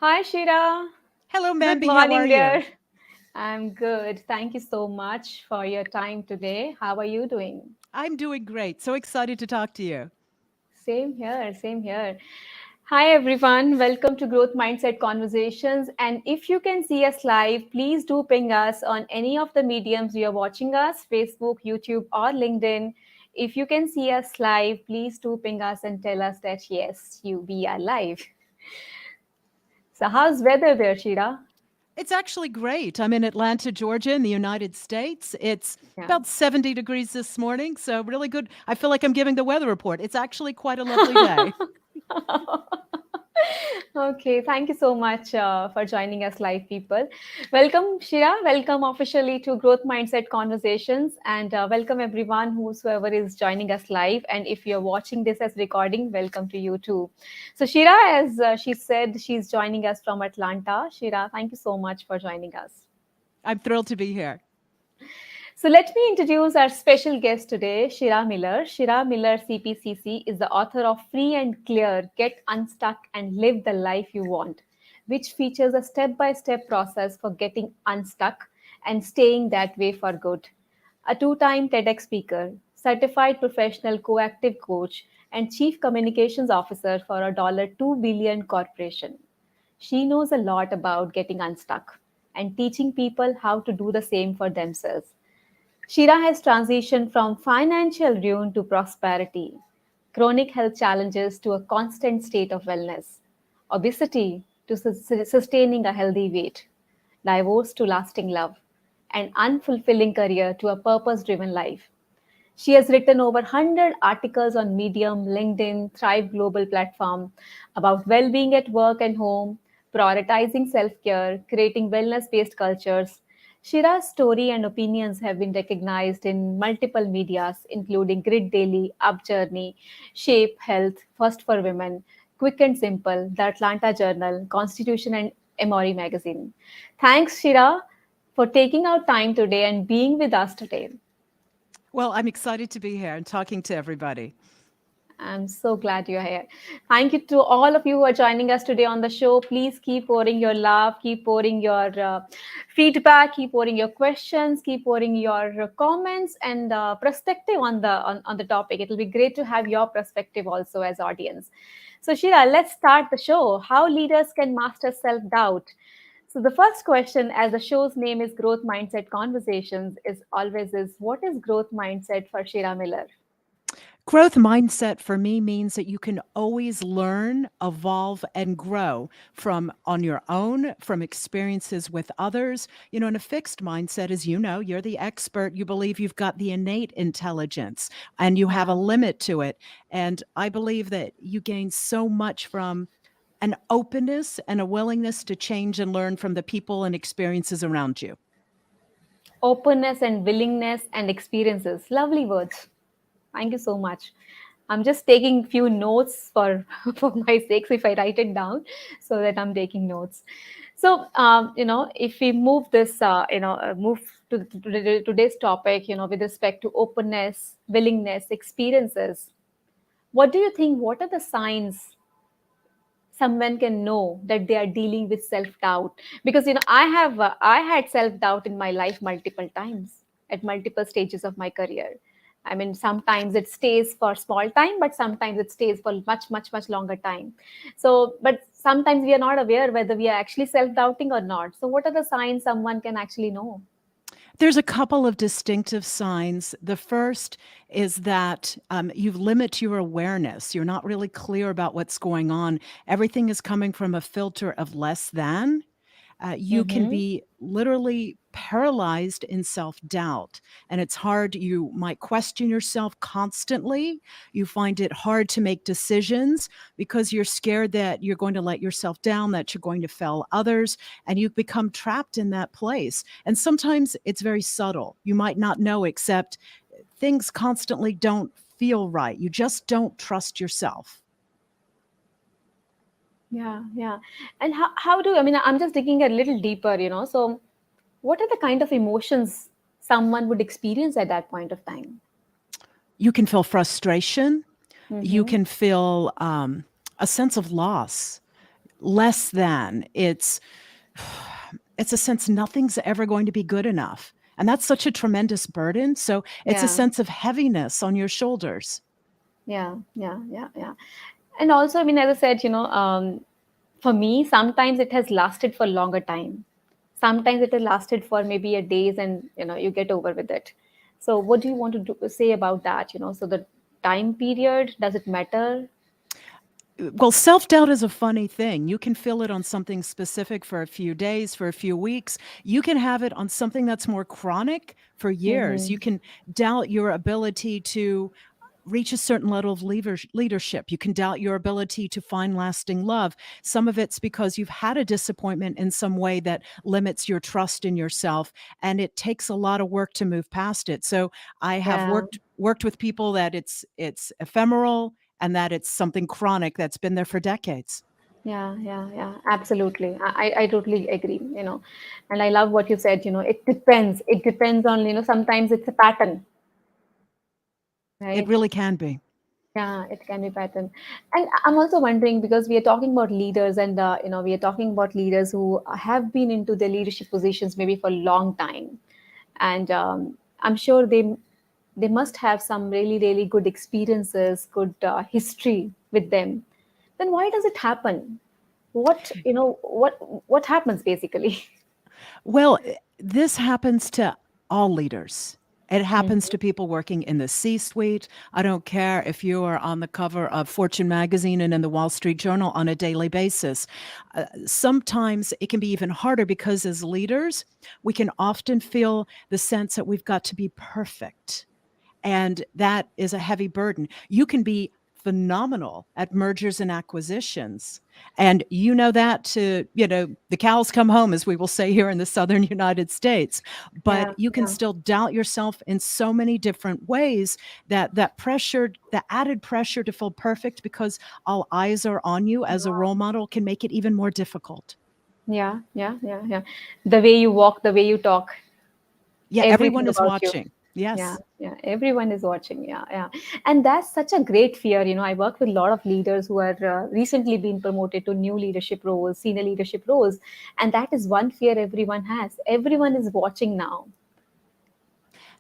Hi, Shira. Hello, Good Mambi. How are morning, you? dear. I'm good. Thank you so much for your time today. How are you doing? I'm doing great. So excited to talk to you. Same here, same here. Hi, everyone. Welcome to Growth Mindset Conversations. And if you can see us live, please do ping us on any of the mediums you are watching us Facebook, YouTube, or LinkedIn. If you can see us live, please do ping us and tell us that yes, we are live. So, how's weather there, Shira? It's actually great. I'm in Atlanta, Georgia, in the United States. It's Yeah. about 70 degrees this morning, so really good. I feel like I'm giving the weather report. It's actually quite a lovely day. Okay, thank you so much for joining us live, people. Welcome, Shira. Welcome officially to Growth Mindset Conversations, and welcome everyone whosoever is joining us live. And if you're watching this as recording, welcome to you too. So, Shira, as she said, she's joining us from Atlanta. Shira, thank you so much for joining us. I'm thrilled to be here. So let me introduce our special guest today, Shira Miller. Shira Miller, CPCC, is the author of Free and Clear Get Unstuck and Live the Life You Want, which features a step by step process for getting unstuck and staying that way for good. A two-time TEDx speaker, certified professional coactive coach, and chief communications officer for a $2 billion corporation. She knows a lot about getting unstuck and teaching people how to do the same for themselves. Shira has transitioned from financial ruin to prosperity, chronic health challenges to a constant state of wellness, obesity to sustaining a healthy weight, divorce to lasting love, and unfulfilling career to a purpose driven life. She has written over 100 articles on Medium, LinkedIn, Thrive Global platform about well-being at work and home, prioritizing self-care, creating wellness-based cultures. Shira's story and opinions have been recognized in multiple medias, including Grid Daily, Up Journey, Shape Health, First for Women, Quick and Simple, The Atlanta Journal, Constitution, and Emory Magazine. Thanks, Shira, for taking out time today and being with us today. Well, I'm excited to be here and talking to everybody. I'm so glad you're here. Thank you to all of you who are joining us today on the show. Please keep pouring your love, keep pouring your feedback, keep pouring your questions, keep pouring your comments and perspective on the topic. It'll be great to have your perspective also as audience. So Shira, let's start the show. How leaders can master self-doubt. So the first question, as the show's name is Growth Mindset Conversations, is what is growth mindset for Shira Miller? Growth mindset for me means that you can always learn, evolve, and grow from on your own, from experiences with others. And a fixed mindset is, you're the expert. You believe you've got the innate intelligence and you have Yeah. a limit to it. And I believe that you gain so much from an openness and a willingness to change and learn from the people and experiences around you. Openness and willingness and experiences. Lovely words. Thank you so much. I'm just taking few notes for for my sake, so if I write it down, so that I'm taking notes. So, if we move this, move to today's topic, with respect to openness, willingness, experiences. What do you think? What are the signs someone can know that they are dealing with self doubt? Because I had self doubt in my life multiple times at multiple stages of my career. I mean, sometimes it stays for small time, but sometimes it stays for much longer time. So, but sometimes we are not aware whether we are actually self doubting or not. So what are the signs someone can actually know? There's a couple of distinctive signs. The first is that you limit your awareness. You're not really clear about what's going on. Everything is coming from a filter of less than. You can Mm-hmm. be literally paralyzed in self doubt. And it's hard. You might question yourself constantly. You find it hard to make decisions because you're scared that you're going to let yourself down, that you're going to fail others. And you become trapped in that place. And sometimes it's very subtle. You might not know, except things constantly don't feel right. You just don't trust yourself. Yeah, yeah. And how do I mean, I'm just digging a little deeper, So what are the kind of emotions someone would experience at that point of time? You can feel frustration. You Mm-hmm. can feel a sense of loss, less than. It's a sense nothing's ever going to be good enough. And that's such a tremendous burden. So it's a Yeah, sense of heaviness on your shoulders. yeah, yeah, yeah, yeah. And also, I mean, as I said, for me, sometimes it has lasted for longer time. Sometimes it has lasted for maybe a days, and you get over with it. So, what do you want to say about that? So the time period, does it matter? Well, self doubt is a funny thing. You can feel it on something specific for a few days, for a few weeks. You can have it on something that's more chronic for years. Mm-hmm. You can doubt your ability to reach a certain level of leadership. You can doubt your ability to find lasting love. Some of it's because you've had a disappointment in some way that limits your trust in yourself, and it takes a lot of work to move past it. So I have Yeah, worked with people that it's ephemeral and that it's something chronic that's been there for decades. yeah, yeah, yeah. Absolutely, I totally agree. And I love what you said. It depends. It depends on sometimes it's a pattern, It right? really can be. Yeah, it can be pattern. And I'm also wondering because we are talking about leaders and we are talking about leaders who have been into their leadership positions maybe for a long time. And I'm sure they must have some really, really good experiences, good history with them. Then why does it happen? What happens basically? Well, this happens to all leaders. It happens Mhm. to people working in the C suite. I don't care if you are on the cover of Fortune magazine and in the Wall Street Journal on a daily basis. Sometimes it can be even harder because as leaders, we can often feel the sense that we've got to be perfect. And that is a heavy burden. You can be phenomenal at mergers and acquisitions. And you know that the cows come home, as we will say here in the Southern United States. But Yeah, you can yeah, still doubt yourself in so many different ways that pressure, the added pressure to feel perfect because all eyes are on you as a role model can make it even more difficult. yeah, yeah, yeah, yeah. The way you walk, the way you talk, Yeah, everything everyone is about you. watching. Yeah, Yes. yeah, everyone is watching. Yeah, yeah. And that's such a great fear. I work with a lot of leaders who are recently been promoted to new leadership roles, senior leadership roles. And that is one fear everyone has. Everyone is watching now.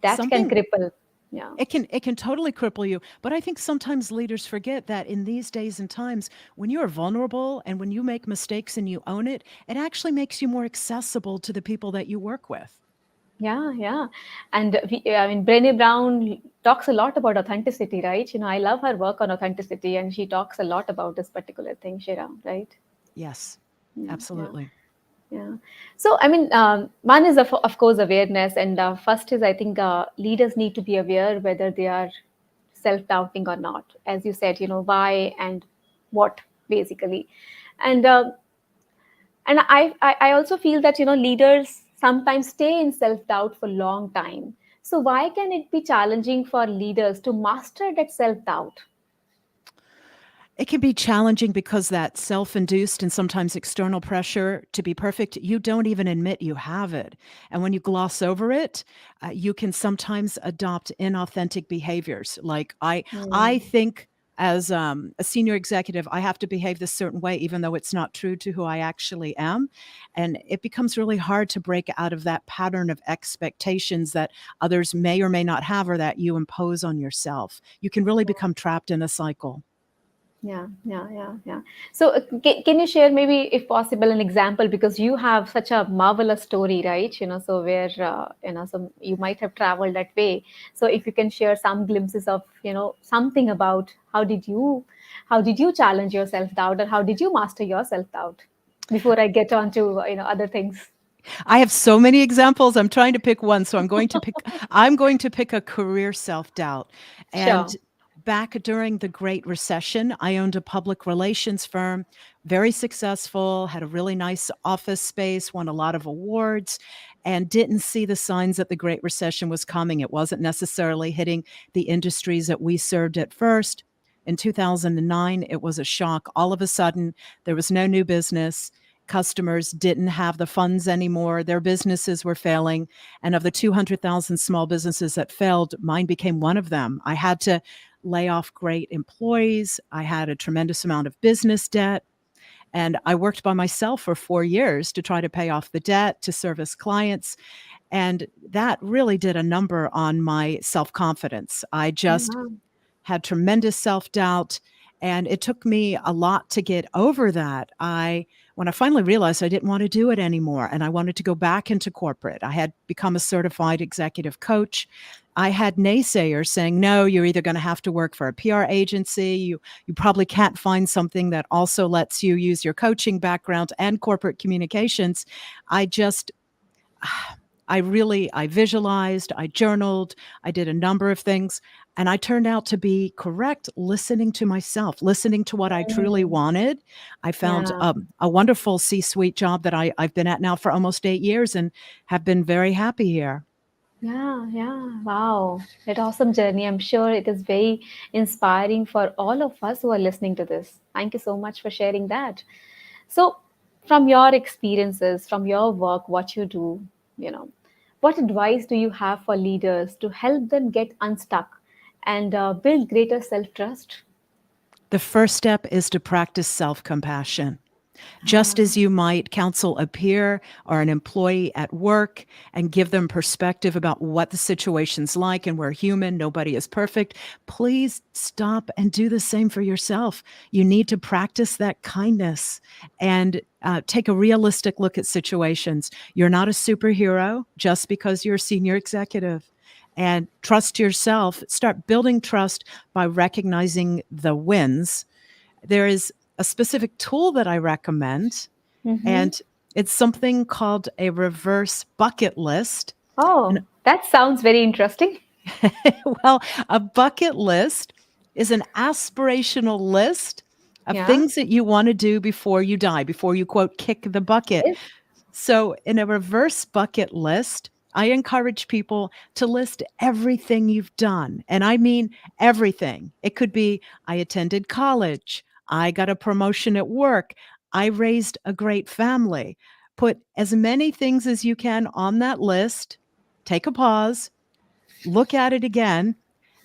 That can Something cripple. Yeah. it can totally cripple you, but I think sometimes leaders forget that in these days and times, when you are vulnerable and when you make mistakes and you own it, it actually makes you more accessible to the people that you work with. Yeah, yeah. And I mean, Brené Brown talks a lot about authenticity, right? I love her work on authenticity, and she talks a lot about this particular thing, Shira, right? Yes, Yeah, yeah. absolutely. Yeah. So, I mean, one is, of course, awareness. And first is, I think leaders need to be aware whether they are self doubting or not. As you said, why and what, basically. And I also feel that, leaders sometimes stay in self doubt for a long time. So, why can it be challenging for leaders to master that self doubt? It can be challenging because that self-induced and sometimes external pressure to be perfect, you don't even admit you have it. And when you gloss over it, you can sometimes adopt inauthentic behaviors. Like I think as a senior executive, I have to behave this certain way, even though it's not true to who I actually am. And it becomes really hard to break out of that pattern of expectations that others may or may not have or that you impose on yourself. You can really become trapped in a cycle. Yeah, yeah, yeah, yeah. So, can you share maybe, if possible, an example because you have such a marvelous story, right? So where so you might have traveled that way. So, if you can share some glimpses of something about how did you challenge your self doubt, or how did you master your self doubt? Before I get on to other things. I have so many examples. I'm trying to pick one, so I'm going to pick a career self-doubt. And Sure. back during the Great Recession, I owned a public relations firm, very successful, had a really nice office space, won a lot of awards, and didn't see the signs that the Great Recession was coming. It wasn't necessarily hitting the industries that we served at first. In 2009, it was a shock. All of a sudden, there was no new business. Customers didn't have the funds anymore. Their businesses were failing. And of the 200,000 small businesses that failed, mine became one of them. I had to lay off great employees. I had a tremendous amount of business debt. And I worked by myself for 4 years to try to pay off the debt, to service clients. And that really did a number on my self confidence. I just Yeah. had tremendous self-doubt, and it took me a lot to get over that. I When I finally realized I didn't want to do it anymore and I wanted to go back into corporate. I had become a certified executive coach. I had naysayers saying, "No, you're either going to have to work for a PR agency, you probably can't find something that also lets you use your coaching background and corporate communications." I just I visualized, I journaled, I did a number of things, and I turned out to be correct listening to myself, listening to what I truly Mm. wanted. I found Yeah. a wonderful C-suite job that I've been at now for almost 8 years and have been very happy here. Yeah, yeah. Wow. That awesome journey. I'm sure it is very inspiring for all of us who are listening to this. Thank you so much for sharing that. So, from your experiences, from your work, what you do, you know, what advice do you have for leaders to help them get unstuck and build greater self trust? The first step is to practice self-compassion. Just Ah, as you might counsel a peer or an employee at work and give them perspective about what the situation's like, and we're human, nobody is perfect, please stop and do the same for yourself. You need to practice that kindness and take a realistic look at situations. You're not a superhero just because you're a senior executive. And trust yourself. Start building trust by recognizing the wins. There is a specific tool that I recommend, mm-hmm. and it's something called a reverse bucket list. And Oh, that sounds very interesting. well, a bucket list is an aspirational list of Yeah. things that you want to do before you die, before you quote kick the bucket. Yes. So, in a reverse bucket list, I encourage people to list everything you've done. And I mean everything. It could be I attended college, I got a promotion at work, I raised a great family. Put as many things as you can on that list, take a pause, look at it again,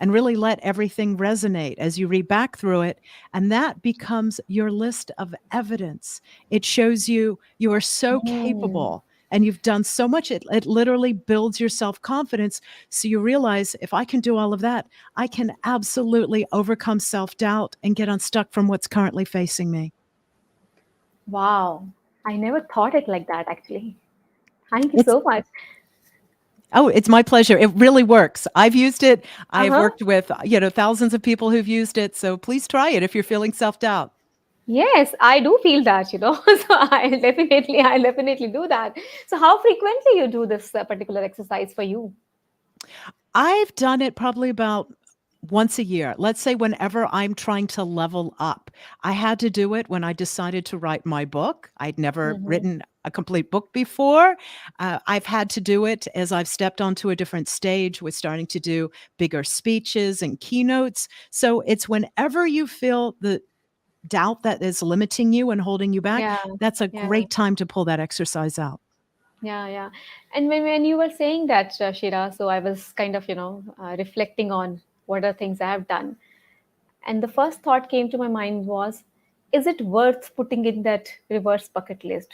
and really let everything resonate as you read back through it. And that becomes your list of evidence. It shows you are so Mm. capable and you've done so much. It literally builds your self confidence. So you realize if I can do all of that, I can absolutely overcome self doubt and get unstuck from what's currently facing me. Wow. I never thought it like that actually. Thank you It's so much. Oh, it's my pleasure. It really works. I've used it. I've Uh-huh. worked with, thousands of people who've used it. So please try it if you're feeling self-doubt. Yes, I do feel that, So I'll definitely do that. So how frequently you do this particular exercise for you? I've done it probably about once a year. Let's say whenever I'm trying to level up. I had to do it when I decided to write my book. I'd never Hmm. written a complete book before. I've had to do it as I've stepped onto a different stage with starting to do bigger speeches and keynotes. So it's whenever you feel the doubt that is limiting you and holding you back, Yeah, that's a yeah, great time to pull that exercise out. yeah, yeah. And when you were saying that, Shira, so I was kind of, reflecting on what are things I have done. And the first thought came to my mind was, is it worth putting in that reverse bucket list?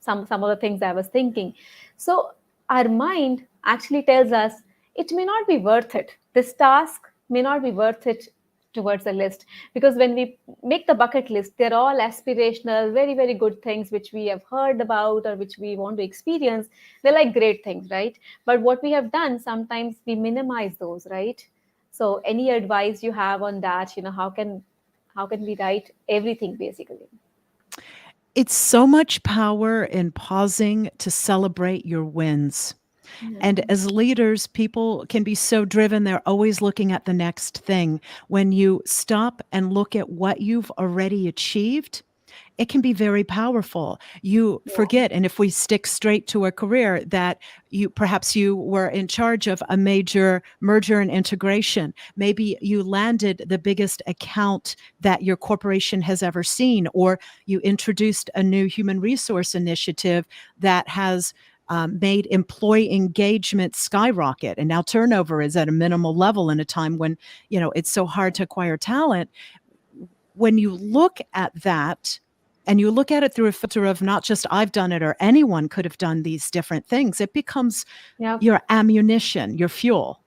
Some of the things I was thinking. So our mind actually tells us it may not be worth it. This task may not be worth it towards the list, because when we make the bucket list, they're all aspirational, very, very good things which we have heard about or which we want to experience. They're like great things, right? But what we have done, sometimes we minimize those, right? So any advice you have on that, how can we write everything basically? It's so much power in pausing to celebrate your wins. And Yeah. as leaders, people can be so driven, they're always looking at the next thing. When you stop and look at what you've already achieved, it can be very powerful. You Yeah. forget, and if we stick straight to a career, that you were in charge of a major merger and integration. Maybe you landed the biggest account that your corporation has ever seen, or you introduced a new human resource initiative that has made employee engagement skyrocket, and now turnover is at a minimal level in a time when it's so hard to acquire talent. When you look at that and you look at it through a filter of not just I've done it or anyone could have done these different things, it becomes Yeah. your ammunition, your fuel.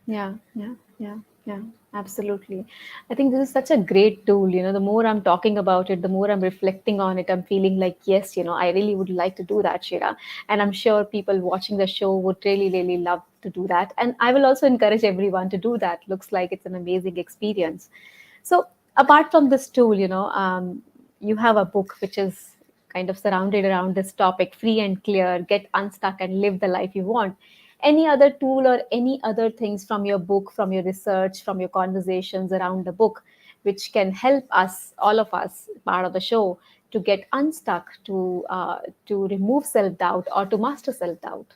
Yeah, yeah, yeah, yeah, absolutely. I think this is such a great tool. The more I'm talking about it, the more I'm reflecting on it, I'm feeling like, yes, I really would like to do that, Shira. And I'm sure people watching the show would really, really love to do that. And I will also encourage everyone to do that. Looks like it's an amazing experience. So, apart from this tool, you have a book which is kind of surrounded around this topic: free and clear, get unstuck, and live the life you want. Any other tool or any other things from your book, from your research, from your conversations around the book, which can help us, all of us, part of the show, to get unstuck, to remove self doubt or to master self doubt?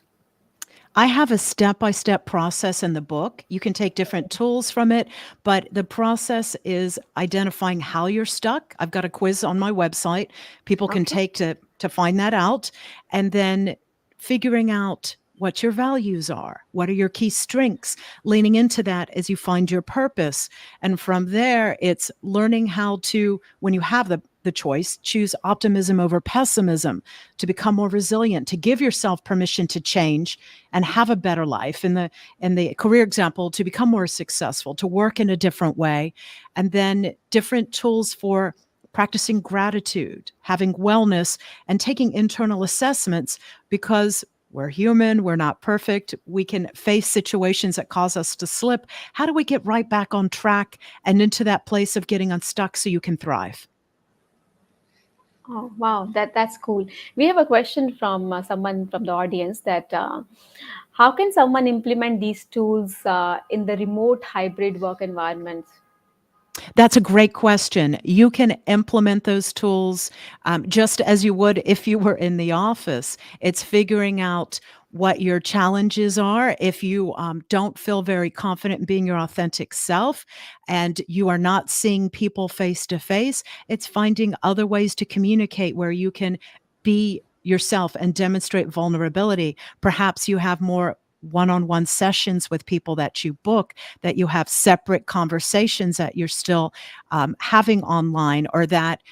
I have a step by step process in the book. You can take different tools from it, but the process is identifying how you're stuck. I've got a quiz on my website people can Okay. take to find that out, and then figuring out what your values are. What are your key strengths? Leaning into that as you find your purpose. And from there, it's learning how to, when you have the choice, choose optimism over pessimism to become more resilient, to give yourself permission to change and have a better life, in the career example, to become more successful, to work in a different way, and then different tools for practicing gratitude, having wellness, and taking internal assessments, because we're human, we're not perfect, we can face situations that cause us to slip. How do we get right back on track and into that place of getting unstuck so you can thrive? Oh, wow, that's cool. We have a question from someone from the audience that how can someone implement these tools in the remote hybrid work environments? That's a great question. You can implement those tools just as you would if you were in the office. It's figuring out what your challenges are. If you don't feel very confident in being your authentic self and you are not seeing people face to face, it's finding other ways to communicate where you can be yourself and demonstrate vulnerability. Perhaps you have more one on one sessions with people that you book, that you have separate conversations that you're still having online, or that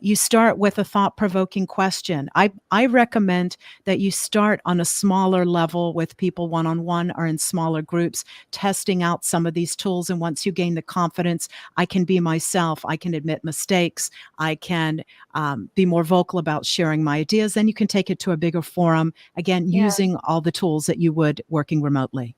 you start with a thought provoking question. I recommend that you start on a smaller level with people one on one or in smaller groups, testing out some of these tools. And once you gain the confidence, I can be myself, I can admit mistakes, I can be more vocal about sharing my ideas, then you can take it to a bigger forum, again, Yeah. using all the tools that you would working remotely.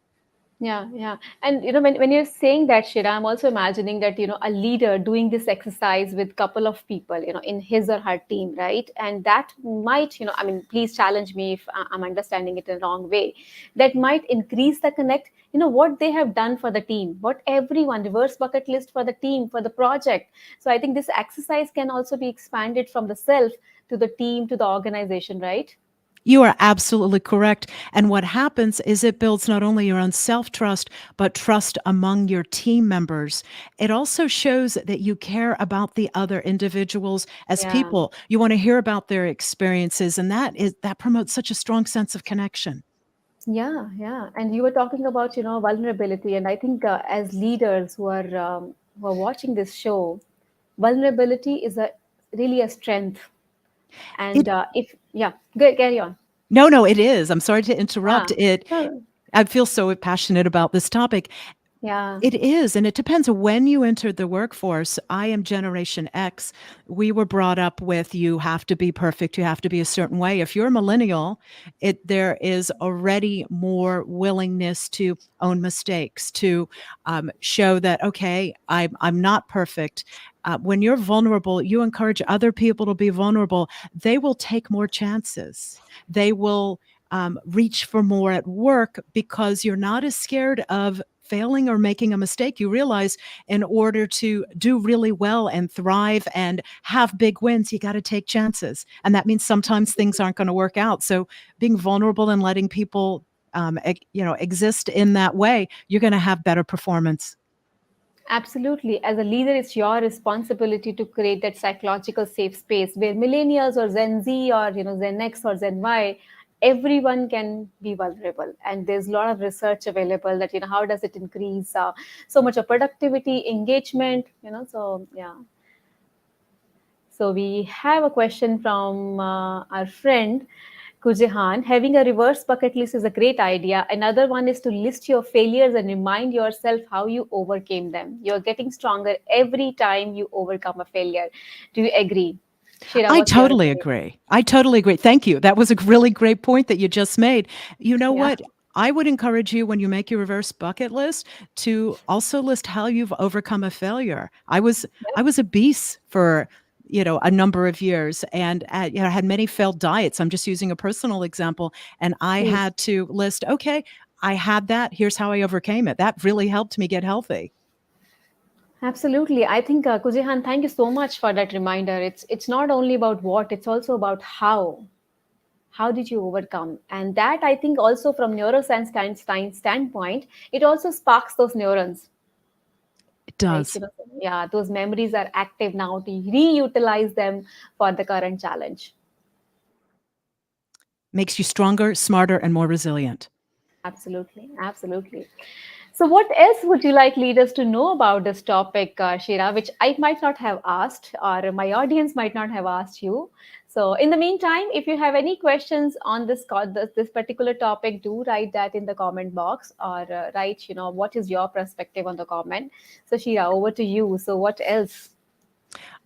Yeah, yeah. And when you're saying that, Shira, I'm also imagining that, a leader doing this exercise with couple of people, in his or her team, right? And that might, I mean, please challenge me if I'm understanding it in a wrong way. That might increase the connect, what they have done for the team, what everyone, reverse bucket list for the team, for the project. So I think this exercise can also be expanded from the self to the team to the organization, right? You are absolutely correct. And what happens is it builds not only your own self trust, but trust among your team members. It also shows that you care about the other individuals as Yeah. people. You want to hear about their experiences, and that promotes such a strong sense of connection. Yeah, yeah. And you were talking about, vulnerability. And I think as leaders who are watching this show, vulnerability is a really a strength. And It if yeah, good, carry on. No, no, it is. I'm sorry to Yeah. interrupt. It No, I feel so passionate about this topic. yeah. It is, and it depends on when you entered the workforce. I am Generation X. We were brought up with you have to be perfect, you have to be a certain way. If you're a millennial, there is already more willingness to own mistakes, to show that okay, I'm not perfect. When you're vulnerable, you encourage other people to be vulnerable. They will take more chances. They will reach for more at work because you're not as scared of failing or making a mistake. You realize in order to do really well and thrive and have big wins, you got to take chances. And that means sometimes things aren't going to work out. So being vulnerable and letting people exist in that way, you're going to have better performance. Absolutely. As a leader, it's your responsibility to create that psychological safe space where millennials or Gen Z or Gen X or Gen Y, everyone can be vulnerable. And there's a lot of research available that how does it increase so much of productivity, engagement. So yeah. So we have a question from our friend Kujehan. Having a reverse bucket list is a great idea. Another one is to list your failures and remind yourself how you overcame them. You're getting stronger every time you overcome a failure. Do you agree? Shira, I what's your totally opinion? agree. I totally agree. Thank you. That was a really great point that you just made. You know Yeah, what? I would encourage you when you make your reverse bucket list to also list how you've overcome a failure. I was obese for a number of years, and I had many failed diets. I'm just using a personal example, and I please. had to list, okay, I had that. Here's how I overcame it. That really helped me get healthy. Absolutely. I think Kujehan, thank you so much for that reminder. It's not only about what, it's also about how. How did you overcome? And that I think also from neuroscience standpoint, it also sparks those neurons, It right? does. Yeah, those memories are active now to reutilize them for the current challenge. Makes you stronger, smarter, and more resilient. Absolutely, absolutely. So, what else would you like leaders to know about this topic, Shira, which I might not have asked, or my audience might not have asked you? So, in the meantime, if you have any questions on this particular topic, do write that in the comment box, or write, what is your perspective on the comment. So, Shira, over to you. So, what else?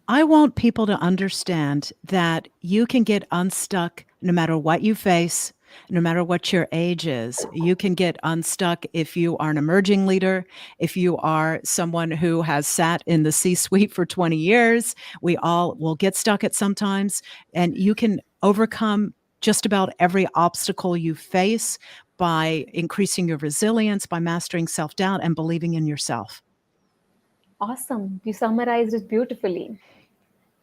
I want people to understand that you can get unstuck no matter what you face, no matter what your age is. You can get unstuck if you are an emerging leader, if you are someone who has sat in the C suite for 20 years. We all will get stuck at sometimes, and you can overcome just about every obstacle you face by increasing your resilience, by mastering self doubt, and believing in yourself. Awesome. You summarized it beautifully.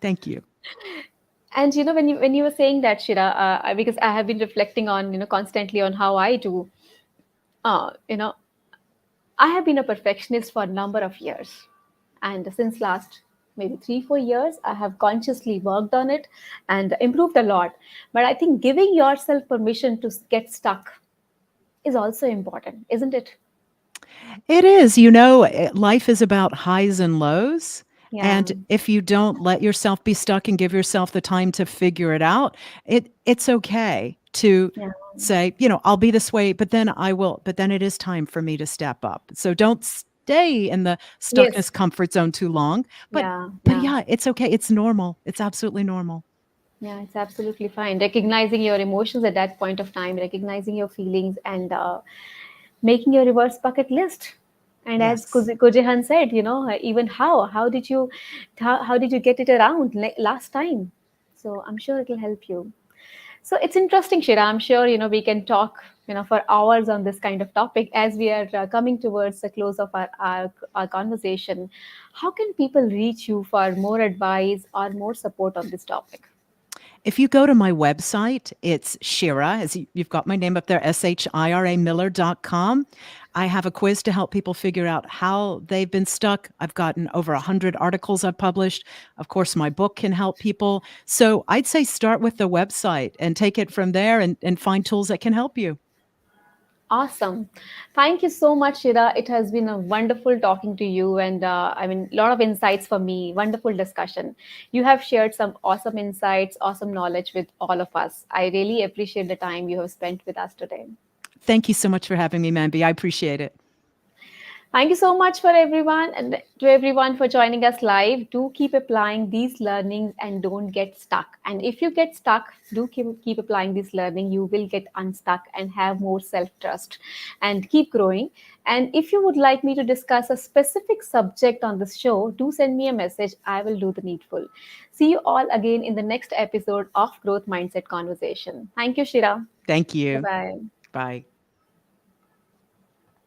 Thank you. And when you were saying that, Shira, because I have been reflecting on constantly on how I do. Uh, you know, I have been a perfectionist for a number of years, and since last maybe 3 4 years, I have consciously worked on it and improved a lot. But I think giving yourself permission to get stuck is also important, isn't it? It is, life is about highs and lows. Yeah, And if you don't let yourself be stuck and give yourself the time to figure it out, it's okay to yeah. say, I'll be this way, but then it is time for me to step up. So don't stay in the Yes. stuckness comfort zone too long. But Yeah, but yeah. yeah, it's okay. It's normal. It's absolutely normal. Yeah, it's absolutely fine. Recognizing your emotions at that point of time, recognizing your feelings, and making your reverse bucket list. And as Yes. Kojehan said, even how did you get it around last time? So I'm sure it'll help you. So it's interesting, Shira. I'm sure we can talk for hours on this kind of topic as we are coming towards the close of our conversation. How can people reach you for more advice or more support on this topic? If you go to my website, it's Shira, you've got my name up there, SHIRA Miller.com. I have a quiz to help people figure out how they've been stuck. I've gotten over 100 articles I've published. Of course, my book can help people. So I'd say start with the website and take it from there and find tools that can help you. Awesome. Thank you so much, Shira. It has been a wonderful talking to you, and a lot of insights for me. Wonderful discussion. You have shared some awesome insights, awesome knowledge with all of us. I really appreciate the time you have spent with us today. Thank you so much for having me, Manby. I appreciate it. Thank you so much for everyone and to everyone for joining us live. Do keep applying these learnings and don't get stuck. And if you get stuck, do keep applying this learning. You will get unstuck and have more self trust and keep growing. And if you would like me to discuss a specific subject on this show, do send me a message. I will do the needful. See you all again in the next episode of Growth Mindset Conversation. Thank you, Shira. Thank Bye you. bye. Bye.